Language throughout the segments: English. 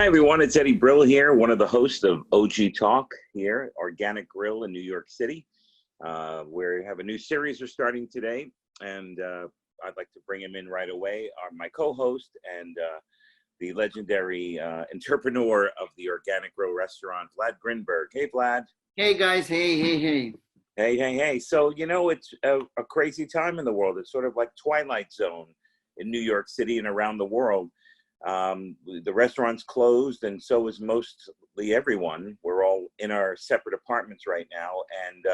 everyone, it's Eddie Brill here, one of the hosts of OG Talk here, Organic Grill in New York City. We have a new series we're starting today, and I'd like to bring him in right away. My co-host and the legendary entrepreneur of the Organic Grill restaurant, Vlad Grinberg. Hey, Vlad. Hey, guys. Hey. Hey. So, you know, it's a crazy time in the world. It's sort of like Twilight Zone in New York City and around the world. The restaurant's closed, and so is mostly everyone. We're all in our separate apartments right now, and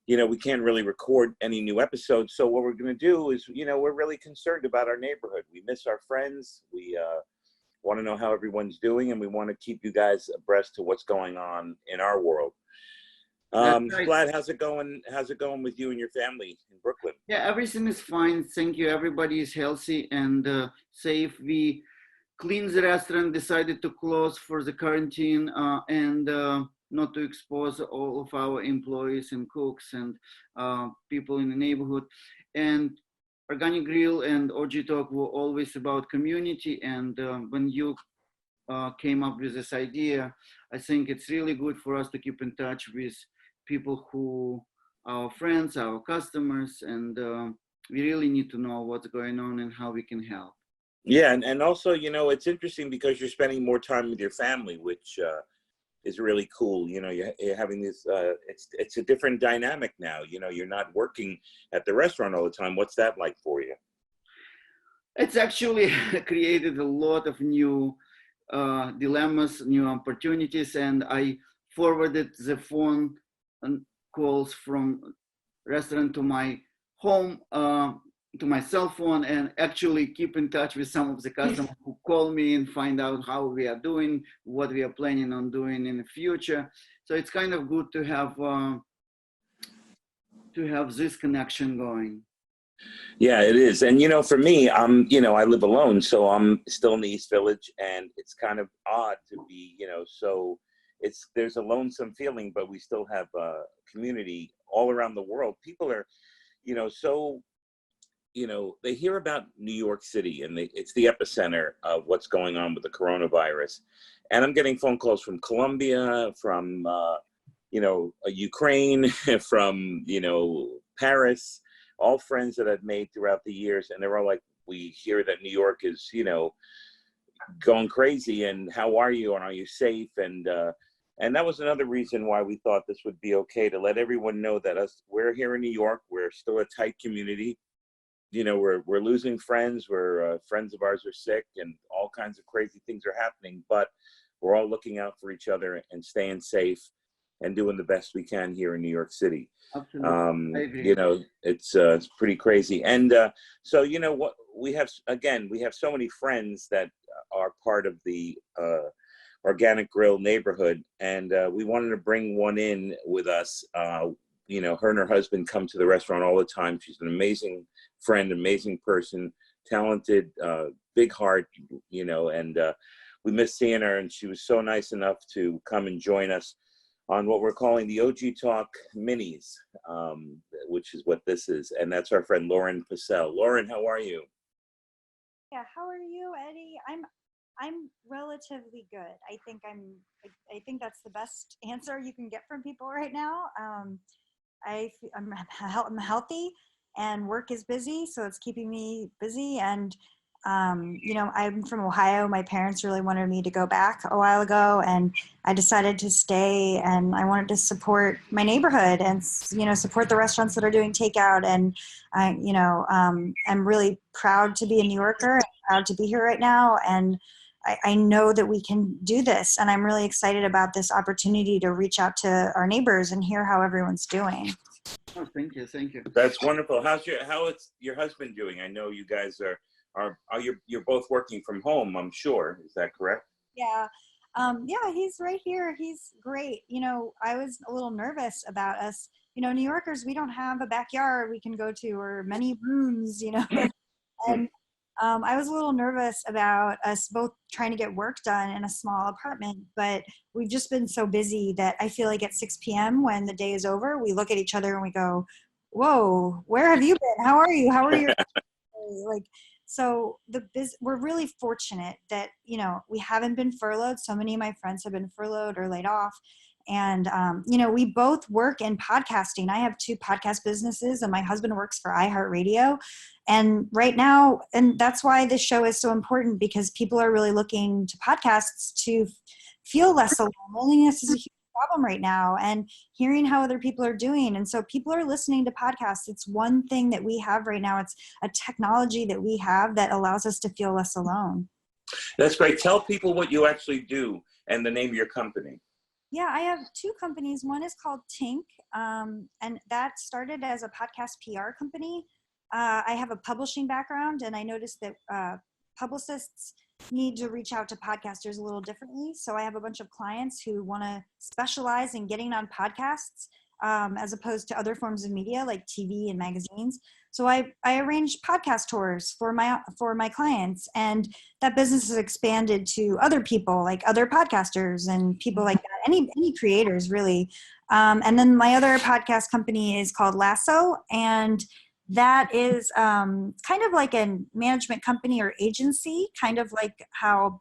you know, we can't really record any new episodes. So what we're going to do is, you know, we're really concerned about our neighborhood. We miss our friends. We want to know how everyone's doing, and we want to keep you guys abreast to what's going on in our world. Right. Vlad, how's it going? How's it going with you and your family in Brooklyn? Yeah, everything is fine. Thank you. Everybody is healthy and safe. We cleaned the restaurant, decided to close for the quarantine and not to expose all of our employees and cooks and people in the neighborhood. And Organic Grill and OG Talk were always about community. And when you came up with this idea, I think it's really good for us to keep in touch with people who are our friends, our customers, and we really need to know what's going on and how we can help. Yeah, and also, you know, it's interesting because you're spending more time with your family, which is really cool. You know, you're having this, it's a different dynamic now. You know, you're not working at the restaurant all the time. What's that like for you? It's actually created a lot of new dilemmas, new opportunities, and I forwarded the phone calls from restaurant to my home, to my cell phone, and actually keep in touch with some of the customers who call me and find out how we are doing, what we are planning on doing in the future. So it's kind of good to have this connection going. Yeah, it is. And, you know, for me, you know, I live alone, so I'm still in the East Village, and it's kind of odd to be, you know, so there's a lonesome feeling, but we still have a community all around the world. People are, you know, so, you know, they hear about New York City, and it's the epicenter of what's going on with the coronavirus. And I'm getting phone calls from Colombia, from, you know, Ukraine, from, you know, Paris, all friends that I've made throughout the years. And they're all like, we hear that New York is, you know, going crazy, and how are you, and are you safe? And that was another reason why we thought this would be okay, to let everyone know that we're here in New York. We're still a tight community. You know, we're losing friends. Friends of ours are sick, and all kinds of crazy things are happening, but we're all looking out for each other and staying safe and doing the best we can here in New York City. Absolutely. You know, it's pretty crazy. And so, you know, what we have so many friends that are part of the Organic Grill neighborhood, and we wanted to bring one in with us. You know, her and her husband come to the restaurant all the time. She's an amazing friend, amazing person, talented, big heart, you know, and we miss seeing her, and she was so nice enough to come and join us on what we're calling the OG Talk Minis, which is what this is. And that's our friend Mrs.Passell. Lauren, how are you? Yeah, how are you, Eddie? I'm relatively good. I think that's the best answer you can get from people right now. I'm healthy, and work is busy, so it's keeping me busy. And you know, I'm from Ohio. My parents really wanted me to go back a while ago, and I decided to stay, and I wanted to support my neighborhood and, you know, support the restaurants that are doing takeout. And you know, I'm really proud to be a New Yorker, and proud to be here right now. And I know that we can do this, and I'm really excited about this opportunity to reach out to our neighbors and hear how everyone's doing. Oh, thank you. That's wonderful. How is your husband doing? I know you guys are you're both working from home, I'm sure. Is that correct? Yeah. Yeah, he's right here. He's great. You know, I was a little nervous about us. You know, New Yorkers, we don't have a backyard we can go to, or many rooms, you know. And I was a little nervous about us both trying to get work done in a small apartment, but we've just been so busy that I feel like at 6 p.m. when the day is over, we look at each other and we go, whoa, where have you been? How are you? How are your like, So we're really fortunate that, you know, we haven't been furloughed. So many of my friends have been furloughed or laid off. And, you know, we both work in podcasting. I have 2 podcast businesses and my husband works for iHeartRadio. And right now, and that's why this show is so important, because people are really looking to podcasts to feel less alone. Loneliness is a huge problem right now, and hearing how other people are doing. And so people are listening to podcasts. It's one thing that we have right now. It's a technology that we have that allows us to feel less alone. That's great. Tell people what you actually do and the name of your company. Yeah, I have 2 companies. One is called Tink, and that started as a podcast PR company. I have a publishing background, and I noticed that publicists need to reach out to podcasters a little differently. So I have a bunch of clients who want to specialize in getting on podcasts as opposed to other forms of media like TV and magazines. So I arrange podcast tours for my clients, and that business has expanded to other people, like other podcasters and people like that, any creators really. And then my other podcast company is called Lasso, and that is kind of like a management company or agency, kind of like how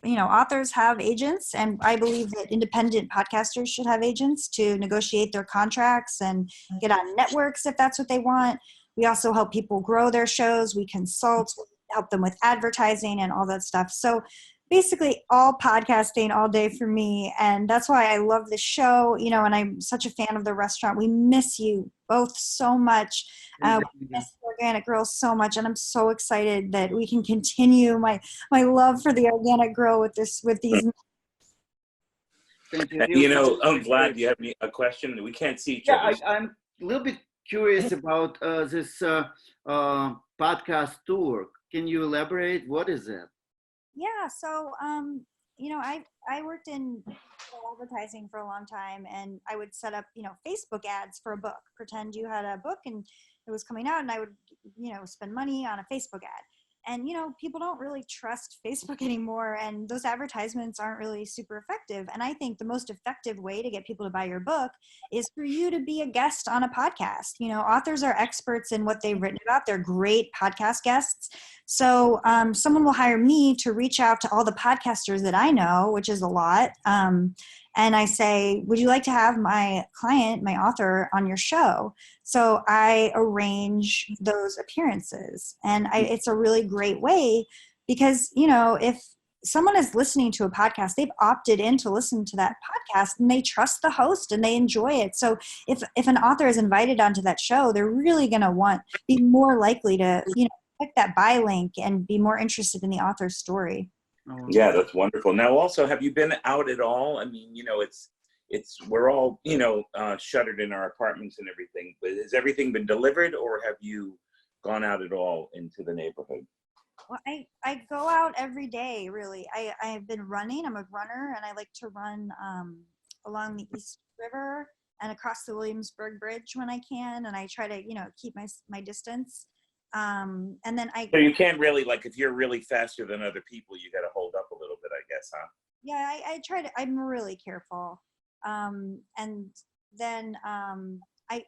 authors have agents. And I believe that independent podcasters should have agents to negotiate their contracts and get on networks if that's what they want. We also help people grow their shows. We consult, help them with advertising and all that stuff. So basically all podcasting all day for me. And that's why I love the show, you know, and I'm such a fan of the restaurant. We miss you both so much. We miss Organic Grill so much. And I'm so excited that we can continue my love for the Organic Grill with these. Thank you. You know, Vlad, do you have a question? We can't see each other. Yeah, I'm a little bit curious about this podcast tour. Can you elaborate? What is it? Yeah, so you know, I worked in advertising for a long time, and I would set up, you know, Facebook ads for a book. Pretend you had a book and it was coming out, and I would, you know, spend money on a Facebook ad. And, you know, people don't really trust Facebook anymore, and those advertisements aren't really super effective. And I think the most effective way to get people to buy your book is for you to be a guest on a podcast. You know, authors are experts in what they've written about. They're great podcast guests. So someone will hire me to reach out to all the podcasters that I know, which is a lot. And I say, would you like to have my client, my author, on your show? So I arrange those appearances. And it's a really great way because, you know, if someone is listening to a podcast, they've opted in to listen to that podcast and they trust the host and they enjoy it. So if an author is invited onto that show, they're really going to be more likely to, you know, click that buy link and be more interested in the author's story. Yeah, that's wonderful. Now, also, have you been out at all? I mean, you know, we're all, you know, shuttered in our apartments and everything, but has everything been delivered, or have you gone out at all into the neighborhood? Well, I go out every day, really. I've been running. I'm a runner, and I like to run along the East River and across the Williamsburg Bridge when I can, and I try to, you know, keep my distance. And then So you can't really, like, if you're really faster than other people, you got to hold up a little bit, I guess, huh? Yeah, I try to, I'm really careful. And then I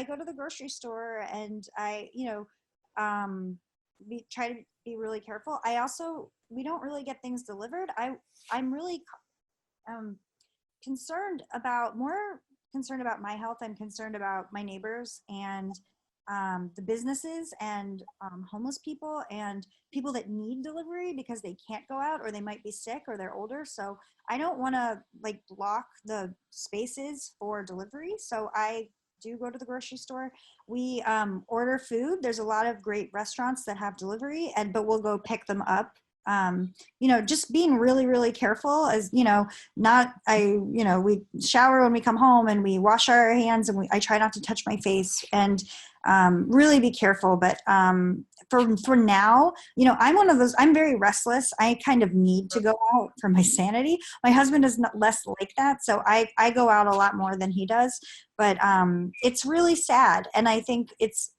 go to the grocery store and we try to be really careful. We don't really get things delivered. I'm really concerned about my health. I'm concerned about my neighbors and the businesses and homeless people and people that need delivery because they can't go out or they might be sick or they're older. So I don't want to like block the spaces for delivery. So I do go to the grocery store. We order food. There's a lot of great restaurants that have delivery, but we'll go pick them up. Just being really, really careful as, we shower when we come home and we wash our hands and I try not to touch my face and really be careful. But for now, I'm one of those, I'm very restless. I kind of need to go out for my sanity. My husband is less like that. So I go out a lot more than he does, but it's really sad. And I think it's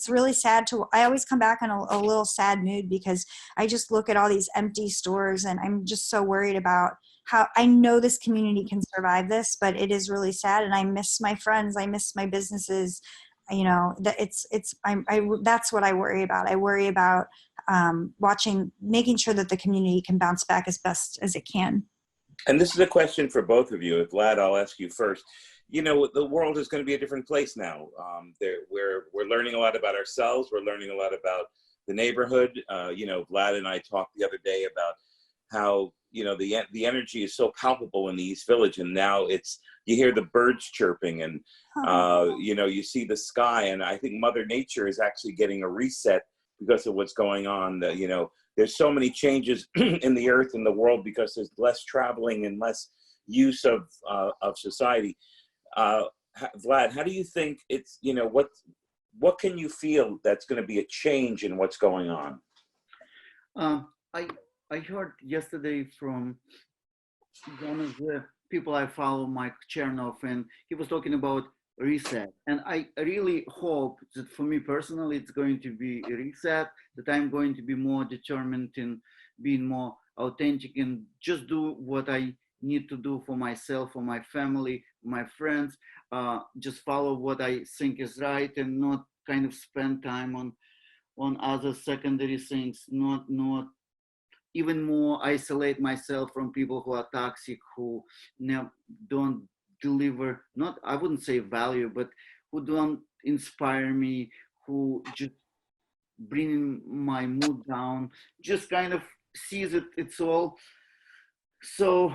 really sad I always come back in a little sad mood because I just look at all these empty stores and I'm just so worried about how I know this community can survive this, but it is really sad. And I miss my friends. I miss my businesses. you know, that that's what I worry about. I worry about making sure that the community can bounce back as best as it can. And this is a question for both of you. Vlad, I'll ask you first. You know, the world is going to be a different place now. We're learning a lot about ourselves. We're learning a lot about the neighborhood. You know, Vlad and I talked the other day about how, you know, the energy is so palpable in the East Village, and now you hear the birds chirping, and you know, you see the sky, and I think Mother Nature is actually getting a reset because of what's going on. You know, there's so many changes in the earth and the world because there's less traveling and less use of society. Vlad, how do you think it's, you know, what can you feel that's going to be a change in what's going on? I heard yesterday from one of the people I follow, Mike Chernoff, and he was talking about reset. And I really hope that for me personally, it's going to be a reset, that I'm going to be more determined in being more authentic and just do what I need to do for myself, for my family, my friends, just follow what I think is right and not kind of spend time on other secondary things, not even more isolate myself from people who are toxic, who don't deliver, not, I wouldn't say value, but who don't inspire me, who just bring my mood down, just kind of see that it's all so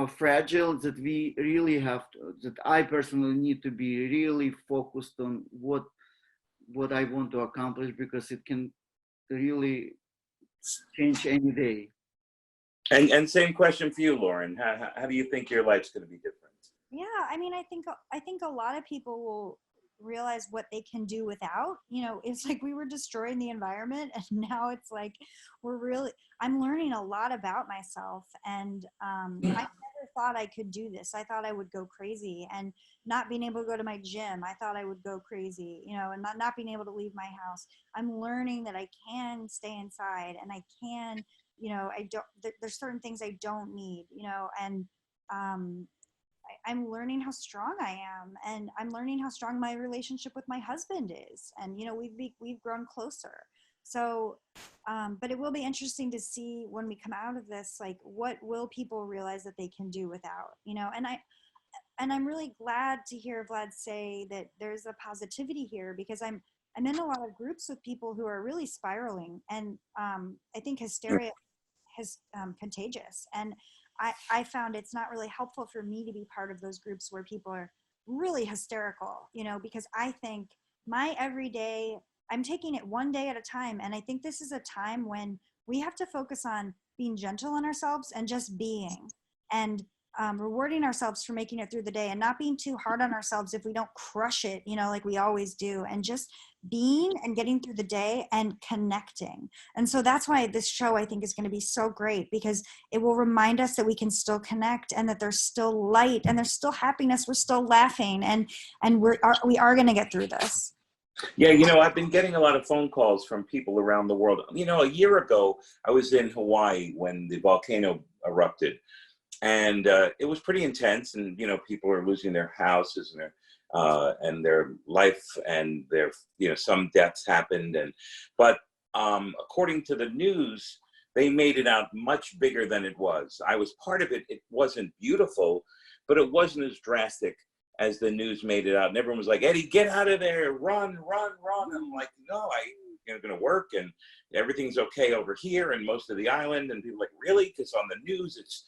fragile that we really have to, that I personally need to be really focused on what I want to accomplish, because it can really change any day. And same question for you, Lauren. How do you think your life's going to be different? Yeah, I mean, I think a lot of people will realize what they can do without. You know, it's like we were destroying the environment, and now it's like I'm learning a lot about myself, and I never thought I could do this. I thought I would go crazy, and not being able to go to my gym, I thought I would go crazy, you know, and not being able to leave my house. I'm learning that I can stay inside, and I can, you know, there's certain things I don't need, you know, and I'm learning how strong I am, and I'm learning how strong my relationship with my husband is. And, you know, we've grown closer. So, but it will be interesting to see when we come out of this, like, what will people realize that they can do without, you know? And I'm really glad to hear Vlad say that there's a positivity here, because I'm in a lot of groups with people who are really spiraling, and I think hysteria is contagious. And I found it's not really helpful for me to be part of those groups where people are really hysterical, you know, because I think my everyday, I'm taking it one day at a time. And I think this is a time when we have to focus on being gentle on ourselves and just being, and rewarding ourselves for making it through the day, and not being too hard on ourselves if we don't crush it, you know, like we always do, and just being and getting through the day and connecting. And so that's why this show, I think, is going to be so great, because it will remind us that we can still connect, and that there's still light, and there's still happiness. We're still laughing, and we are going to get through this. Yeah, you know, I've been getting a lot of phone calls from people around the world. You know, a year ago, I was in Hawaii when the volcano erupted. And it was pretty intense, and, you know, people are losing their houses and their life, and their, you know, some deaths happened. But according to the news, they made it out much bigger than it was. I was part of it. It wasn't beautiful, but it wasn't as drastic as the news made it out. And everyone was like, "Eddie, get out of there, run, run, run." And I'm like, no, I'm going to work, and everything's okay over here and most of the island. And people are like, really? Because on the news, it's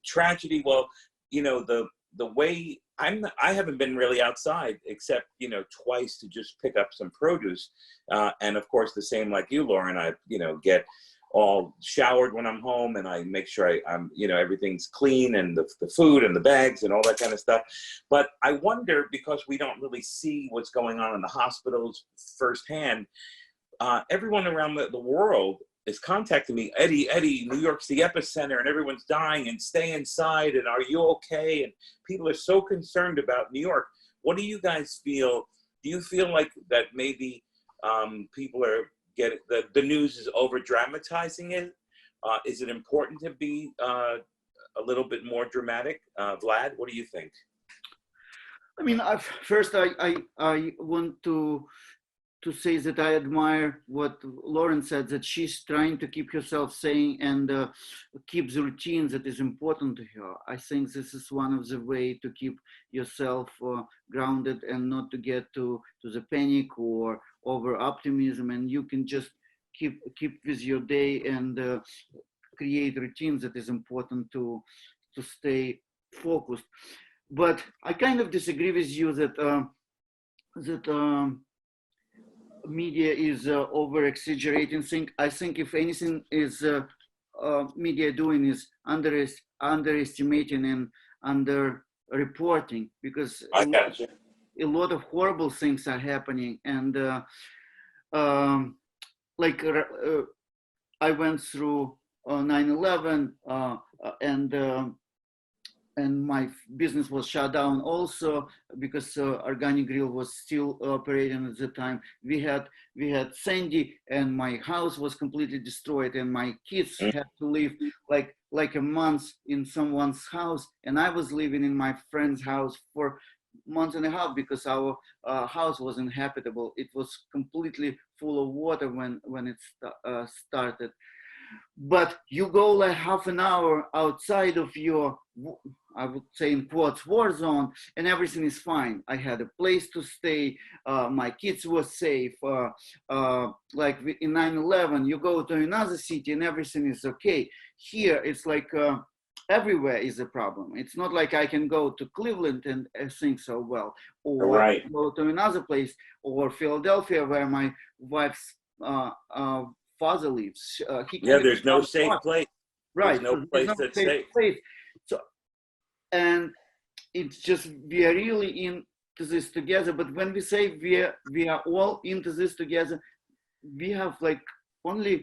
tragedy. Well, you know, the way I haven't been really outside except, you know, twice to just pick up some produce, and of course the same like you, Lauren. I, you know, get all showered when I'm home, and I make sure I'm, you know, everything's clean, and the food and the bags and all that kind of stuff. But I wonder, because we don't really see what's going on in the hospitals firsthand, everyone around the world is contacting me. Eddie, New York's the epicenter, and everyone's dying, and stay inside, and are you okay? And people are so concerned about New York. What do you guys feel? Do you feel like that maybe people are getting, the news is over dramatizing it? Is it important to be a little bit more dramatic? Vlad, what do you think? I mean, first I want to say that I admire what Lauren said, that she's trying to keep herself sane and keep the routine that is important to her. I think this is one of the way to keep yourself grounded and not to get to the panic or over optimism. And you can just keep with your day and create routines that is important to stay focused. But I kind of disagree with you that media is over exaggerating things. I think if anything is media doing is underestimating and under reporting, because I got you. a lot of horrible things are happening. And um, like I went through 9/11 and my business was shut down also because organic grill was still operating at the time. We had Sandy, and my house was completely destroyed, and my kids had to live like a month in someone's house, and I was living in my friend's house for month and a half because our house was inhabitable. It was completely full of water when it started. But you go like half an hour outside of your, I would say in quotes, war zone, and everything is fine. I had a place to stay. My kids were safe. Like in 9/11, you go to another city and everything is okay. Here, it's like everywhere is a problem. It's not like I can go to Cleveland and think so well, or Right. go to another place, or Philadelphia where my wife's father lives. There's no safe place. Right. There's no place that's safe. Place. So, and it's just we are really into this together. But when we say we are all into this together, we have like only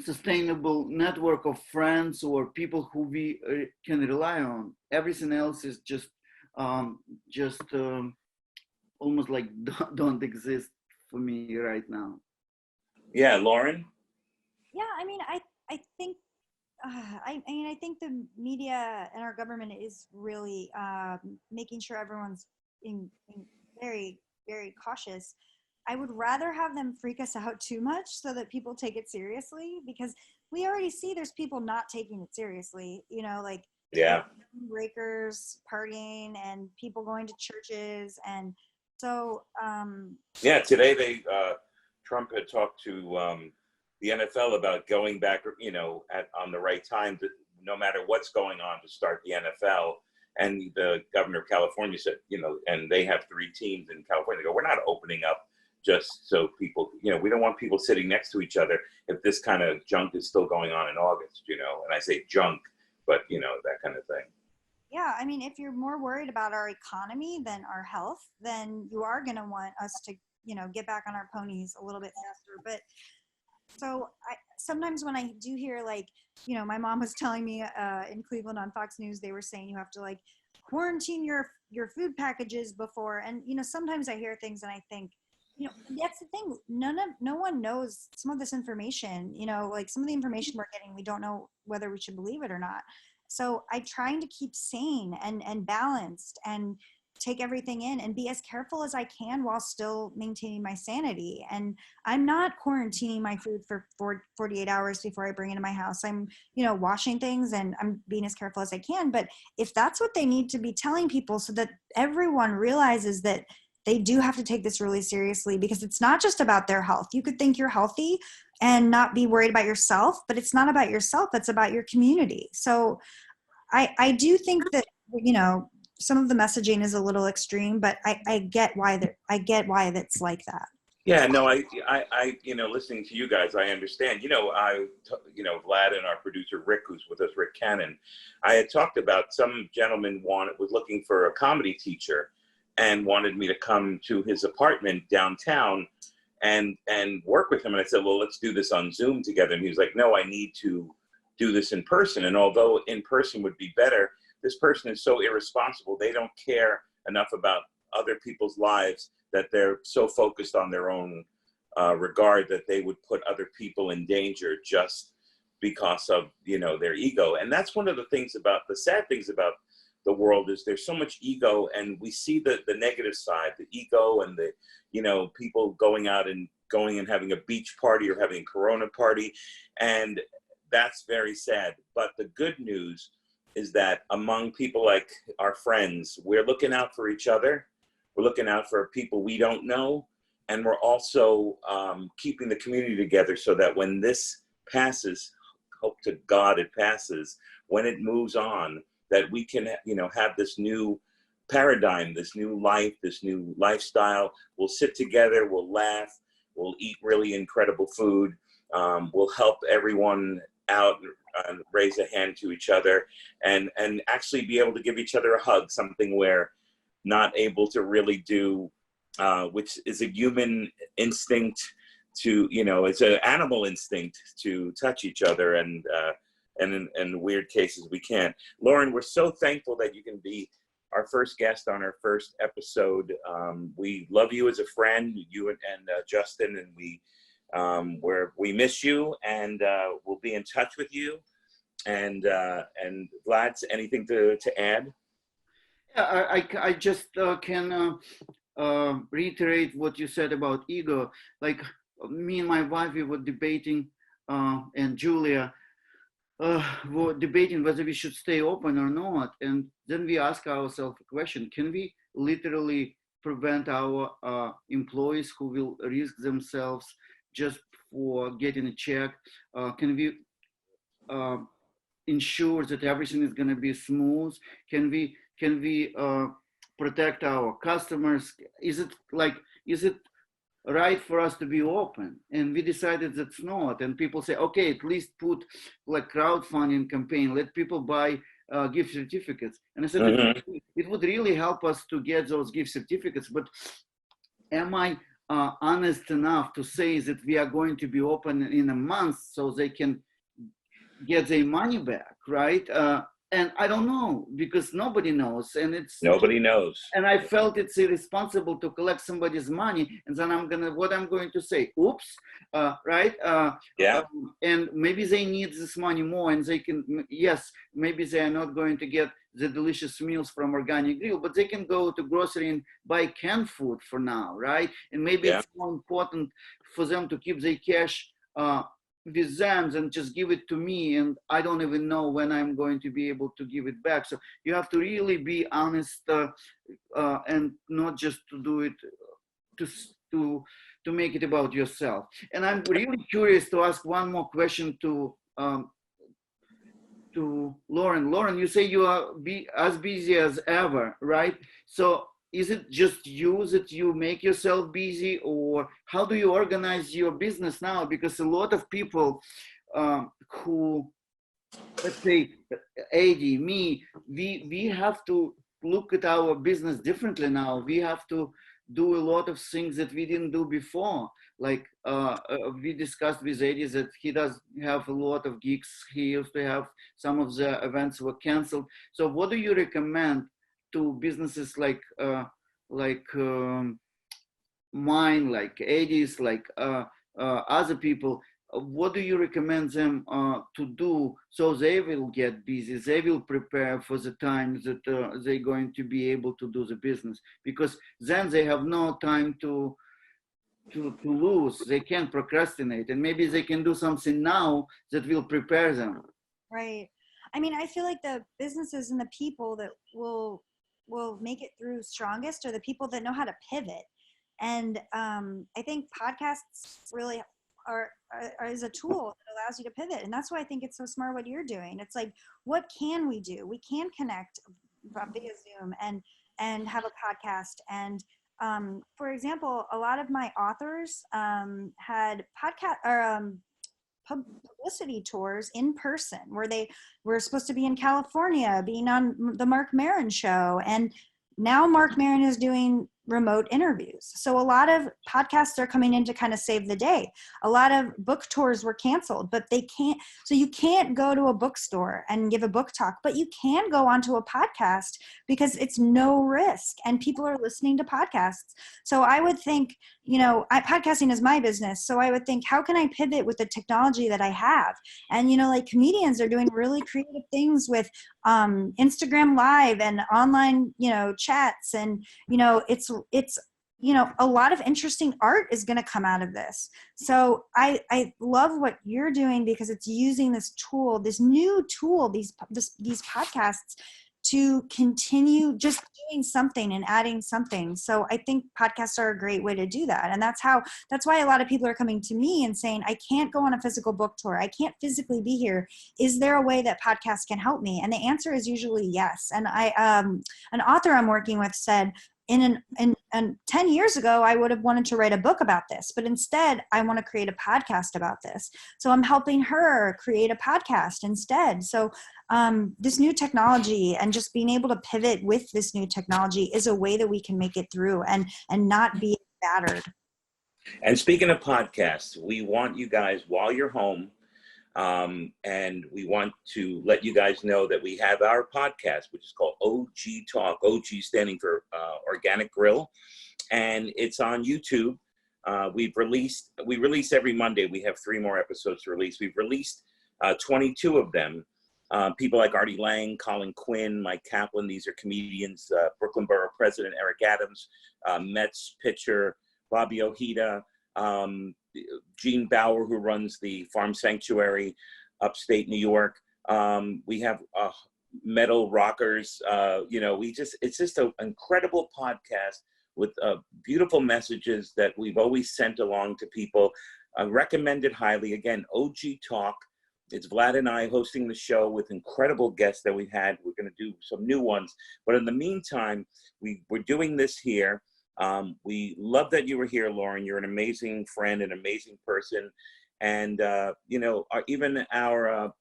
sustainable network of friends or people who we can rely on. Everything else is just almost like don't exist for me right now. Yeah, Lauren? Yeah, I mean, I think, I think the media and our government is really making sure everyone's in very, very cautious. I would rather have them freak us out too much so that people take it seriously, because we already see there's people not taking it seriously, like breakers partying and people going to churches. And so, today Trump had talked to the NFL about going back, on the right time, no matter what's going on, to start the NFL. And the governor of California said, and they have 3 teams in California. They go, we're not opening up just so people, we don't want people sitting next to each other if this kind of junk is still going on in August, and I say junk, but that kind of thing. Yeah, I mean, if you're more worried about our economy than our health, then you are going to want us to, get back on our ponies a little bit faster. But so sometimes when I do hear, like, my mom was telling me in Cleveland on Fox News, they were saying you have to like quarantine your food packages before. And, sometimes I hear things and I think, that's the thing. No one knows some of this information, like some of the information we're getting, we don't know whether we should believe it or not. So I'm trying to keep sane and balanced and take everything in and be as careful as I can while still maintaining my sanity. And I'm not quarantining my food for 48 hours before I bring it to my house. I'm, washing things and I'm being as careful as I can. But if that's what they need to be telling people so that everyone realizes that they do have to take this really seriously, because it's not just about their health. You could think you're healthy and not be worried about yourself, but it's not about yourself. It's about your community. So I do think that, some of the messaging is a little extreme, but I get why that's like that. Yeah, no, I listening to you guys, I understand. Vlad and our producer Rick, who's with us, Rick Cannon, I had talked about some gentleman was looking for a comedy teacher and wanted me to come to his apartment downtown and work with him. And I said, well, let's do this on Zoom together. And he was like, no, I need to do this in person. And although in person would be better, this person is so irresponsible. They don't care enough about other people's lives, that they're so focused on their own regard that they would put other people in danger just because of, their ego. And that's one of the things the sad things about the world is there's so much ego, and we see the negative side, the ego and the, people going and having a beach party or having a Corona party. And that's very sad. But the good news is that among people like our friends, we're looking out for each other. We're looking out for people we don't know. And we're also keeping the community together so that when this passes, hope to God it passes, when it moves on, that we can, have this new paradigm, this new life, this new lifestyle. We'll sit together, we'll laugh, we'll eat really incredible food. We'll help everyone out and raise a hand to each other, and actually be able to give each other a hug, something we're not able to really do, which is a human instinct to, it's an animal instinct to touch each other, and in weird cases we can't. Lauren, we're so thankful that you can be our first guest on our first episode. We love you as a friend, you and Justin, and we miss you, and we'll be in touch with you. And Vlad, anything to add? Yeah, I just can reiterate what you said about ego. Like me and my wife, we were debating, and Julia were debating whether we should stay open or not. And then we ask ourselves a question: can we literally prevent our employees who will risk themselves just for getting a check? Can we ensure that everything is going to be smooth? Can we protect our customers? Is it right for us to be open? And we decided that's not. And people say, okay, at least put like crowdfunding campaign, let people buy gift certificates. And I said, it would really help us to get those gift certificates, but am I honest enough to say that we are going to be open in a month so they can get their money back, right? And I don't know, because nobody knows, and nobody knows. And I felt it's irresponsible to collect somebody's money, and then what I'm going to say, oops, right? And maybe they need this money more, and they can, yes, maybe they are not going to get the delicious meals from Organic Grill, but they can go to grocery and buy canned food for now, right? And maybe it's more important for them to keep their cash with them and just give it to me, and I don't even know when I'm going to be able to give it back. So you have to really be honest, and not just to do it to make it about yourself. And I'm really curious to ask one more question to Lauren. Lauren, you say you are as busy as ever, right? So is it just you that you make yourself busy, or how do you organize your business now? Because a lot of people who, let's say, Adi, me, we have to look at our business differently now. We have to do a lot of things that we didn't do before. Like we discussed with Adi that he does have a lot of gigs. He used to have some of the events were canceled. So what do you recommend to businesses like mine, like Adi's, like other people? What do you recommend them to do so they will get busy, they will prepare for the time that they're going to be able to do the business? Because then they have no time to lose. They can't procrastinate, and maybe they can do something now that will prepare them. Right. I mean, I feel like the businesses and the people that will make it through strongest are the people that know how to pivot. And I think podcasts really are is a tool that allows you to pivot. And that's why I think it's so smart what you're doing. It's like, what can we do? We can connect via Zoom and have a podcast. And for example, a lot of my authors had podcast or publicity tours in person, where they were supposed to be in California, being on the Mark Maron show. And now Mark Maron is doing remote interviews. So a lot of podcasts are coming in to kind of save the day. A lot of book tours were canceled, but they can't. So you can't go to a bookstore and give a book talk, but you can go onto a podcast because it's no risk and people are listening to podcasts. So I would think, podcasting is my business. So I would think, how can I pivot with the technology that I have? And, like comedians are doing really creative things with Instagram Live and online, chats. And, it's, a lot of interesting art is going to come out of this. So I love what you're doing, because it's using this new tool, these podcasts, to continue just doing something and adding something. So I think podcasts are a great way to do that. And that's why a lot of people are coming to me and saying, I can't go on a physical book tour. I can't physically be here. Is there a way that podcasts can help me? And the answer is usually yes. And an author I'm working with said, and 10 years ago, I would have wanted to write a book about this, but instead I want to create a podcast about this. So I'm helping her create a podcast instead. So this new technology and just being able to pivot with this new technology is a way that we can make it through and not be battered. And speaking of podcasts, we want you guys, while you're home, and we want to let you guys know that we have our podcast, which is called OG Talk, OG standing for Organic Grill, and it's on YouTube. We release every Monday. We have 3 more episodes to release. We've released 22 of them. People like Artie Lang, Colin Quinn, Mike Kaplan, these are comedians, Brooklyn Borough President Eric Adams, Mets pitcher Bobby Ojeda, Gene Bauer, who runs the Farm Sanctuary upstate New York. We have metal rockers. It's just an incredible podcast with beautiful messages that we've always sent along to people. I recommend it highly. Again, OG Talk. It's Vlad and I hosting the show with incredible guests that we've had. We're going to do some new ones. But in the meantime, we're doing this here. We love that you were here, Lauren. You're an amazing friend, an amazing person. And, even our,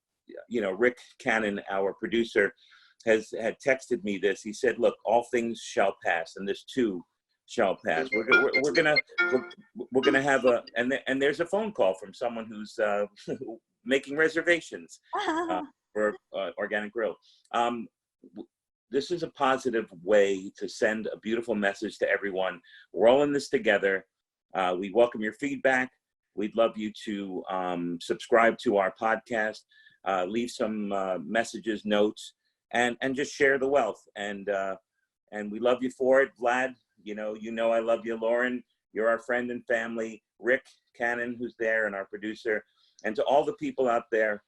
Rick Cannon, our producer, had texted me this. He said, look, all things shall pass, and this too shall pass. We're gonna have and there's a phone call from someone who's making reservations for Organic Grill. This is a positive way to send a beautiful message to everyone. We're all in this together. We welcome your feedback. We'd love you to subscribe to our podcast, leave some messages, notes, and just share the wealth. And we love you for it. Vlad, you know I love you. Lauren, you're our friend and family. Rick Cannon, who's there, and our producer. And to all the people out there,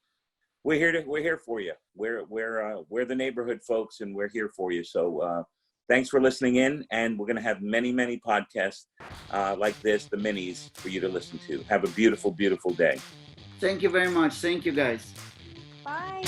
we're here for you. We're the neighborhood folks, and we're here for you. So thanks for listening in, and we're going to have many, many podcasts like this, the minis, for you to listen to. Have a beautiful, beautiful day. Thank you very much. Thank you, guys. Bye.